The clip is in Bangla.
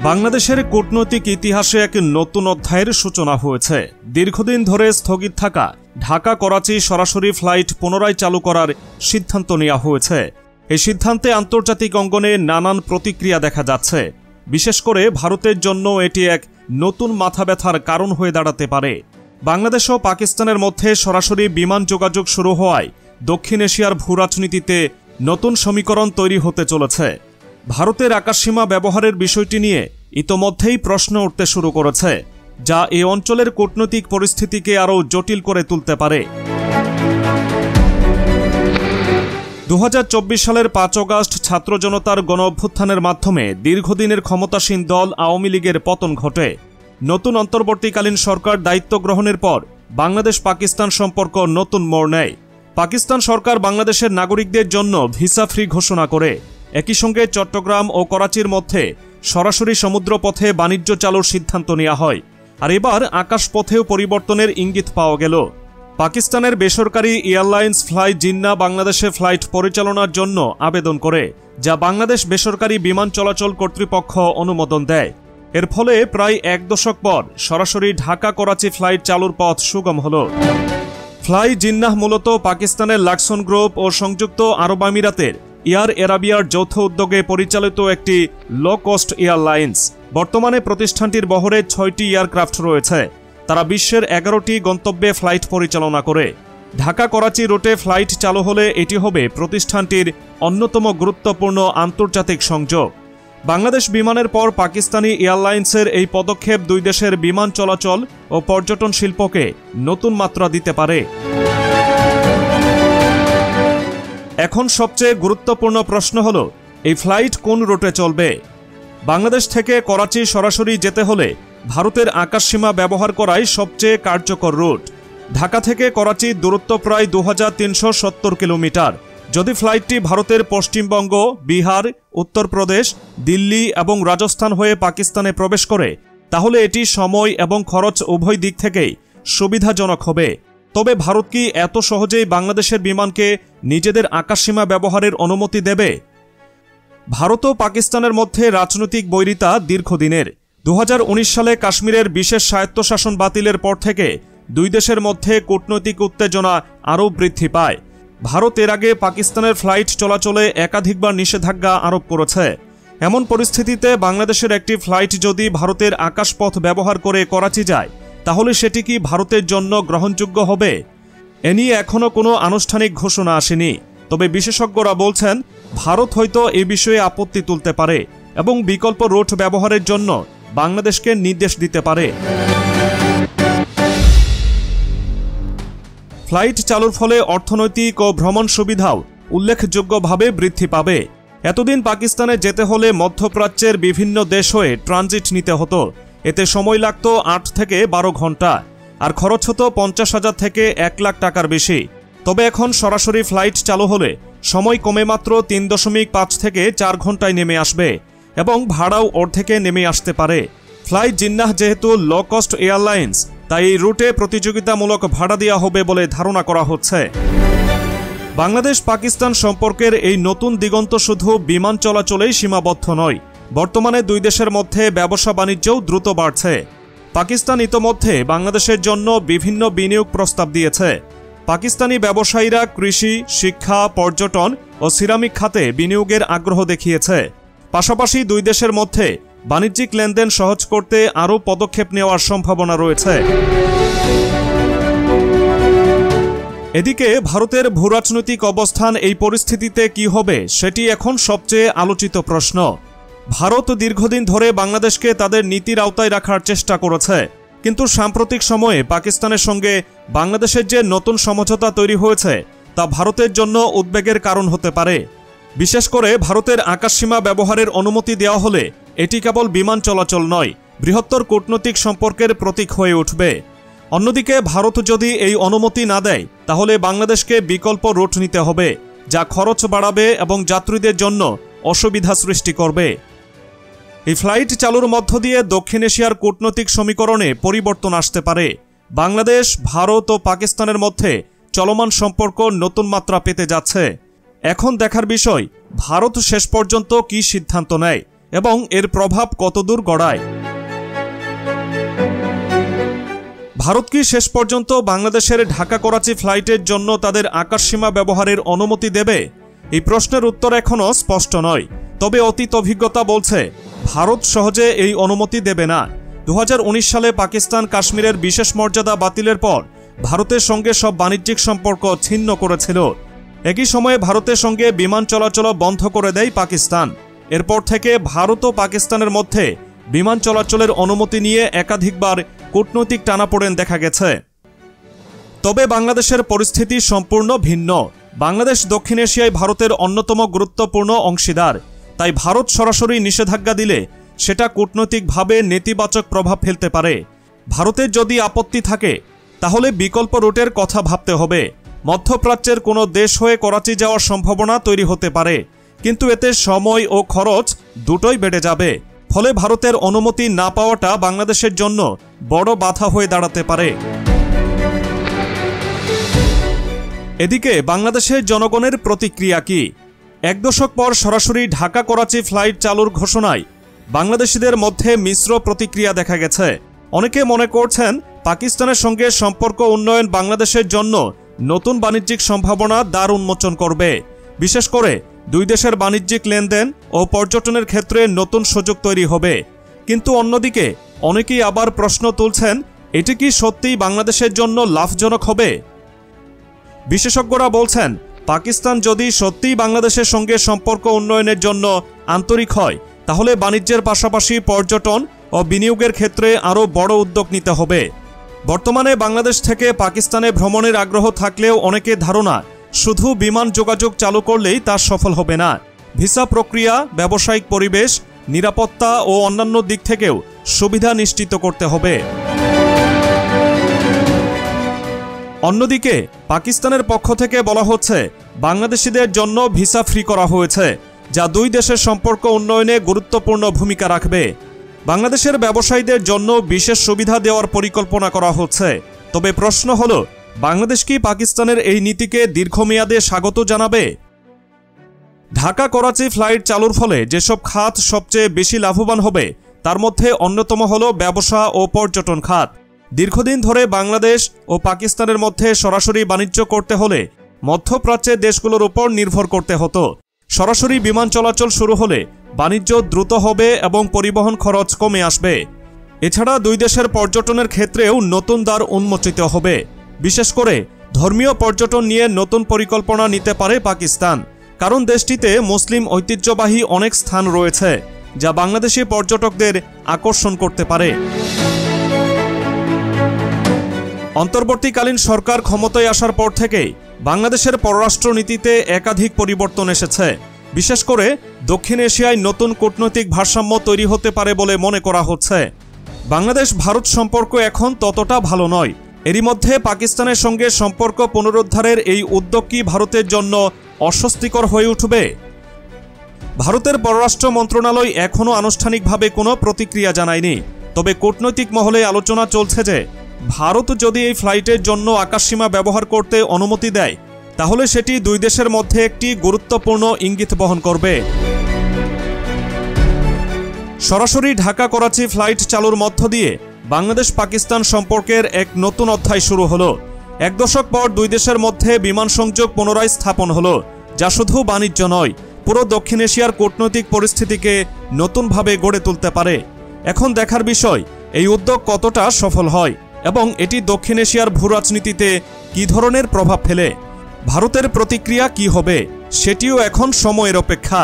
বাংলাদেশের কূটনৈতিক ইতিহাসে এক নতুন অধ্যায়ের সূচনা হয়েছে। দীর্ঘদিন ধরে স্থগিত থাকা ঢাকা করাচি সরাসরি ফ্লাইট পুনরায় চালু করার সিদ্ধান্ত নেওয়া হয়েছে। এই সিদ্ধান্তে আন্তর্জাতিক অঙ্গনে নানান প্রতিক্রিয়া দেখা যাচ্ছে। বিশেষ করে ভারতের জন্য এটি এক নতুন মাথা ব্যথার কারণ হয়ে দাঁড়াতে পারে। বাংলাদেশ ও পাকিস্তানের মধ্যে সরাসরি বিমান যোগাযোগ শুরু হওয়ায় দক্ষিণ এশিয়ার ভূরাজনীতিতে নতুন সমীকরণ তৈরি হতে চলেছে। ভারতের আকাশসীমা ব্যবহারের বিষয়টি নিয়ে ইতোমধ্যেই প্রশ্ন উঠতে শুরু করেছে, যা এই অঞ্চলের কূটনৈতিক পরিস্থিতিকে আরও জটিল করে তুলতে পারে। 2024 সালের 5 আগস্ট ছাত্র জনতার গণ অভ্যুত্থানের মাধ্যমে দীর্ঘদিনের ক্ষমতাসীন দল আওয়ামী লীগের পতন ঘটে। নতুন অন্তর্বর্তীকালীন সরকার দায়িত্ব গ্রহণের পর বাংলাদেশ পাকিস্তান সম্পর্ক নতুন মোড় নেয়। পাকিস্তান সরকার বাংলাদেশের নাগরিকদের জন্য ভিসা ফ্রি ঘোষণা করে। একই সঙ্গে চট্টগ্রাম ও করাচির মধ্যে সরাসরি সমুদ্রপথে বাণিজ্য চালুর সিদ্ধান্ত নেওয়া হয়। আর এবার আকাশপথেও পরিবর্তনের ইঙ্গিত পাওয়া গেল। পাকিস্তানের বেসরকারি এয়ারলাইন্স ফ্লাই জিন্নাহ বাংলাদেশে ফ্লাইট পরিচালনার জন্য আবেদন করে, যা বাংলাদেশ বেসরকারি বিমান চলাচল কর্তৃপক্ষ অনুমোদন দেয়। এর ফলে প্রায় 1 দশক পর সরাসরি ঢাকা করাচি ফ্লাইট চালুর পথ সুগম হল। ফ্লাই জিন্নাহ মূলত পাকিস্তানের লাক্সন গ্রুপ ও সংযুক্ত আরব আমিরাতের এয়ার এরাবিয়ার যৌথ উদ্যোগে পরিচালিত একটি লো কস্ট এয়ারলাইন্স। বর্তমানে প্রতিষ্ঠানটির বহরে 6টি এয়ারক্রাফট রয়েছে। তারা বিশ্বের 11টি গন্তব্যে ফ্লাইট পরিচালনা করে। ঢাকা করাচি রুটে ফ্লাইট চালু হলে এটি হবে প্রতিষ্ঠানটির অন্যতম গুরুত্বপূর্ণ আন্তর্জাতিক সংযোগ। বাংলাদেশ বিমানের পর পাকিস্তানি এয়ারলাইন্সের এই পদক্ষেপ দুই দেশের বিমান চলাচল ও পর্যটন শিল্পকে নতুন মাত্রা দিতে পারে। এখন সবচেয়ে গুরুত্বপূর্ণ প্রশ্ন হল, এই ফ্লাইট কোন রুটে চলবে? বাংলাদেশ থেকে করাচি সরাসরি যেতে হলে ভারতের আকাশসীমা ব্যবহার করাই সবচেয়ে কার্যকর রুট। ঢাকা থেকে করাচি দূরত্ব প্রায় 2370 কিলোমিটার। যদি ফ্লাইটটি ভারতের পশ্চিমবঙ্গ, বিহার, উত্তরপ্রদেশ, দিল্লি এবং রাজস্থান হয়ে পাকিস্তানে প্রবেশ করে, তাহলে এটি সময় এবং খরচ উভয় দিক থেকেই সুবিধাজনক হবে। তবে ভারত কি এত সহজেই বাংলাদেশের বিমানকে নিজেদের আকাশসীমা ব্যবহারের অনুমতি দেবে? ভারত ও পাকিস্তানের মধ্যে রাজনৈতিক বৈরিতা দীর্ঘদিনের। 2019 সালে কাশ্মীরের বিশেষ স্বায়ত্তশাসন বাতিলের পর থেকে দুই দেশের মধ্যে কূটনৈতিক উত্তেজনা আরও বৃদ্ধি পায়। ভারত এর আগে পাকিস্তানের ফ্লাইট চলাচলে একাধিকবার নিষেধাজ্ঞা আরোপ করেছে। এমন পরিস্থিতিতে বাংলাদেশের একটি ফ্লাইট যদি ভারতের আকাশপথ ব্যবহার করে করাচি যায়, তাহলে সেটি কি ভারতের জন্য গ্রহণযোগ্য হবে? এ নিয়ে এখনও কোনো আনুষ্ঠানিক ঘোষণা আসেনি। তবে বিশেষজ্ঞরা বলছেন, ভারত হয়তো এ বিষয়ে আপত্তি তুলতে পারে এবং বিকল্প রুট ব্যবহারের জন্য বাংলাদেশকে নির্দেশ দিতে পারে। ফ্লাইট চালুর ফলে অর্থনৈতিক ও ভ্রমণ সুবিধাও উল্লেখযোগ্যভাবে বৃদ্ধি পাবে। এতদিন পাকিস্তানে যেতে হলে মধ্যপ্রাচ্যের বিভিন্ন দেশ হয়ে ট্রানজিট নিতে হতো। এতে সময় লাগত 8 থেকে 12 ঘন্টা, আর খরচ হতো 50,000 থেকে 1 লাখ টাকার বেশি। তবে এখন সরাসরি ফ্লাইট চালু হলে সময় কমে মাত্র 3.5 থেকে 4 ঘন্টায় নেমে আসবে এবং ভাড়াও অর্ধেকে নেমে আসতে পারে। ফ্লাই জিন্নাহ যেহেতু লো কস্ট এয়ারলাইন্স, তাই এই রুটে প্রতিযোগিতামূলক ভাড়া দেওয়া হবে বলে ধারণা করা হচ্ছে। বাংলাদেশ পাকিস্তান সম্পর্কের এই নতুন দিগন্ত শুধু বিমান চলাচলেই সীমাবদ্ধ নয়। বর্তমানে দুই দেশের মধ্যে ব্যবসা বাণিজ্যও দ্রুত বাড়ছে। পাকিস্তান ইতোমধ্যে বাংলাদেশের জন্য বিভিন্ন বিনিয়োগ প্রস্তাব দিয়েছে। পাকিস্তানি ব্যবসায়ীরা কৃষি, শিক্ষা, পর্যটন ও সিরামিক খাতে বিনিয়োগের আগ্রহ দেখিয়েছে। পাশাপাশি দুই দেশের মধ্যে বাণিজ্যিক লেনদেন সহজ করতে আরও পদক্ষেপ নেওয়ার সম্ভাবনা রয়েছে। এদিকে ভারতের ভূরাজনৈতিক অবস্থান এই পরিস্থিতিতে কি হবে, সেটি এখন সবচেয়ে আলোচিত প্রশ্ন। ভারত দীর্ঘদিন ধরে বাংলাদেশকে তাদের নীতির আওতায় রাখার চেষ্টা করেছে, কিন্তু সাম্প্রতিক সময়ে পাকিস্তানের সঙ্গে বাংলাদেশের যে নতুন সমঝোতা তৈরি হয়েছে, তা ভারতের জন্য উদ্বেগের কারণ হতে পারে। বিশেষ করে ভারতের আকাশসীমা ব্যবহারের অনুমতি দেওয়া হলে এটি কেবল বিমান চলাচল নয়, বৃহত্তর কূটনৈতিক সম্পর্কের প্রতীক হয়ে উঠবে। অন্যদিকে ভারত যদি এই অনুমতি না দেয়, তাহলে বাংলাদেশকে বিকল্প রুট নিতে হবে, যা খরচ বাড়াবে এবং যাত্রীদের জন্য অসুবিধা সৃষ্টি করবে। এই ফ্লাইট চালুর মধ্য দিয়ে দক্ষিণ এশিয়ার কূটনৈতিক সমীকরণে পরিবর্তন আসতে পারে। বাংলাদেশ, ভারত ও পাকিস্তানের মধ্যে চলমান সম্পর্ক নতুন মাত্রা পেতে যাচ্ছে। এখন দেখার বিষয়, ভারত শেষ পর্যন্ত কি সিদ্ধান্ত নেয় এবং এর প্রভাব কতদূর গড়ায়। ভারত কি শেষ পর্যন্ত বাংলাদেশের ঢাকা করাচি ফ্লাইটের জন্য তাদের আকাশসীমা ব্যবহারের অনুমতি দেবে? এই প্রশ্নের উত্তর এখনও স্পষ্ট নয়। তবে অতীত অভিজ্ঞতা বলছে ভারত সহজে এই অনুমতি দেবে না। 2019 সালে পাকিস্তান কাশ্মীরের বিশেষ মর্যাদা বাতিলের পর ভারতের সঙ্গে সব বাণিজ্যিক সম্পর্ক ছিন্ন করেছিল। একই সময়ে ভারতের সঙ্গে বিমান চলাচল বন্ধ করে দেয় পাকিস্তান। এরপর থেকে ভারত ও পাকিস্তানের মধ্যে বিমান চলাচলের অনুমতি নিয়ে একাধিকবার কূটনৈতিক টানাপোড়েন দেখা গেছে। তবে বাংলাদেশের পরিস্থিতি সম্পূর্ণ ভিন্ন। বাংলাদেশ দক্ষিণ এশিয়ায় ভারতের অন্যতম গুরুত্বপূর্ণ অংশীদার। তাই ভারত সরাসরি নিষেধাজ্ঞা দিলে সেটা কূটনৈতিকভাবে নেতিবাচক প্রভাব ফেলতে পারে। ভারতের যদি আপত্তি থাকে তাহলে বিকল্প রুটের কথা ভাবতে হবে। মধ্যপ্রাচ্যের কোনো দেশ হয়ে করাচি যাওয়ার সম্ভাবনা তৈরি হতে পারে, কিন্তু এতে সময় ও খরচ দুটোই বেড়ে যাবে। ফলে ভারতের অনুমতি না পাওয়াটা বাংলাদেশের জন্য বড় বাধা হয়ে দাঁড়াতে পারে। এদিকে বাংলাদেশের জনগণের প্রতিক্রিয়া কি? এক দশক পর সরাসরি ঢাকা করাচি ফ্লাইট চালুর ঘোষণায় বাংলাদেশিদের মধ্যে মিশ্র প্রতিক্রিয়া দেখা গেছে। অনেকে মনে করছেন পাকিস্তানের সঙ্গে সম্পর্ক উন্নয়ন বাংলাদেশের জন্য নতুন বাণিজ্যিক সম্ভাবনা দ্বার উন্মোচন করবে। বিশেষ করে দুই দেশের বাণিজ্যিক লেনদেন ও পর্যটনের ক্ষেত্রে নতুন সুযোগ তৈরি হবে। কিন্তু অন্যদিকে অনেকেই আবার প্রশ্ন তুলছেন, এটি কি সত্যিই বাংলাদেশের জন্য লাভজনক হবে? বিশেষজ্ঞরা বলছেন, পাকিস্তান যদি সত্যিই বাংলাদেশের সঙ্গে সম্পর্ক উন্নয়নের জন্য আন্তরিক হয় তাহলে বাণিজ্যের পাশাপাশি পর্যটন ও বিনিয়োগের ক্ষেত্রে আরও বড় উদ্যোগ নিতে হবে। বর্তমানে বাংলাদেশ থেকে পাকিস্তানে ভ্রমণের আগ্রহ থাকলেও অনেকের ধারণা শুধু বিমান যোগাযোগ চালু করলেই তা সফল হবে না। ভিসা প্রক্রিয়া, ব্যবসায়িক পরিবেশ, নিরাপত্তা ও অন্যান্য দিক থেকেও সুবিধা নিশ্চিত করতে হবে। অন্যদিকে পাকিস্তানের পক্ষ থেকে বলা হচ্ছে বাংলাদেশিদের জন্য ভিসা ফ্রি করা হয়েছে, যা দুই দেশের সম্পর্ক উন্নয়নে গুরুত্বপূর্ণ ভূমিকা রাখবে। বাংলাদেশের ব্যবসায়ীদের জন্য বিশেষ সুবিধা দেওয়ার পরিকল্পনা করা হচ্ছে। তবে প্রশ্ন হলো, বাংলাদেশ কি পাকিস্তানের এই নীতিকে দীর্ঘমেয়াদে স্বাগত জানাবে? ঢাকা করাচি ফ্লাইট চালুর ফলে যেসব খাত সবচেয়ে বেশি লাভবান হবে তার মধ্যে অন্যতম হলো ব্যবসা ও পর্যটন খাত। দীর্ঘদিন ধরে বাংলাদেশ ও পাকিস্তানের মধ্যে সরাসরি বাণিজ্য করতে হলে মধ্যপ্রাচ্যের দেশগুলোর উপর নির্ভর করতে হতো। সরাসরি বিমান চলাচল শুরু হলে বাণিজ্য দ্রুত হবে এবং পরিবহন খরচ কমে আসবে। এছাড়া দুই দেশের পর্যটনের ক্ষেত্রেও নতুন দ্বার উন্মোচিত হবে। বিশেষ করে ধর্মীয় পর্যটন নিয়ে নতুন পরিকল্পনা নিতে পারে পাকিস্তান, কারণ দেশটিতে মুসলিম ঐতিহ্যবাহী অনেক স্থান রয়েছে যা বাংলাদেশি পর্যটকদের আকর্ষণ করতে পারে। অন্তর্বর্তীকালীন সরকার ক্ষমতায় আসার পর থেকেই বাংলাদেশের পররাষ্ট্রনীতিতে একাধিক পরিবর্তন এসেছে। বিশেষ করে দক্ষিণ এশিয়ায় নতুন কূটনৈতিক ভারসাম্য তৈরি হতে পারে বলে মনে করা হচ্ছে। বাংলাদেশ ভারত সম্পর্ক এখন ততটা ভালো নয়। এরই মধ্যে পাকিস্তানের সঙ্গে সম্পর্ক পুনরুদ্ধারের এই উদ্যোগ কি ভারতের জন্য অস্বস্তিকর হয়ে উঠবে? ভারতের পররাষ্ট্র মন্ত্রণালয় এখনও আনুষ্ঠানিকভাবে কোনো প্রতিক্রিয়া জানায়নি। তবে কূটনৈতিক মহলে আলোচনা চলছে যে ভারত যদি এই ফ্লাইটের জন্য আকাশসীমা ব্যবহার করতে অনুমতি দেয় তাহলে সেটি দুই দেশের মধ্যে একটি গুরুত্বপূর্ণ ইঙ্গিত বহন করবে। সরাসরি ঢাকা করাচি ফ্লাইট চালুর মধ্য দিয়ে বাংলাদেশ পাকিস্তান সম্পর্কের এক নতুন অধ্যায় শুরু হলো। এক দশক পর দুই দেশের মধ্যে বিমান সংযোগ পুনরায় স্থাপন হলো, যা শুধু বাণিজ্য নয়, পুরো দক্ষিণ এশিয়ার কূটনৈতিক পরিস্থিতিকে নতুনভাবে গড়ে তুলতে পারে। এখন দেখার বিষয় এই উদ্যোগ কতটা সফল হয় এবং এটি দক্ষিণ এশিয়ার ভূরাজনীতিতে কী ধরনের প্রভাব ফেলে। ভারতের প্রতিক্রিয়া কী হবে সেটিও এখন সময়ের অপেক্ষা।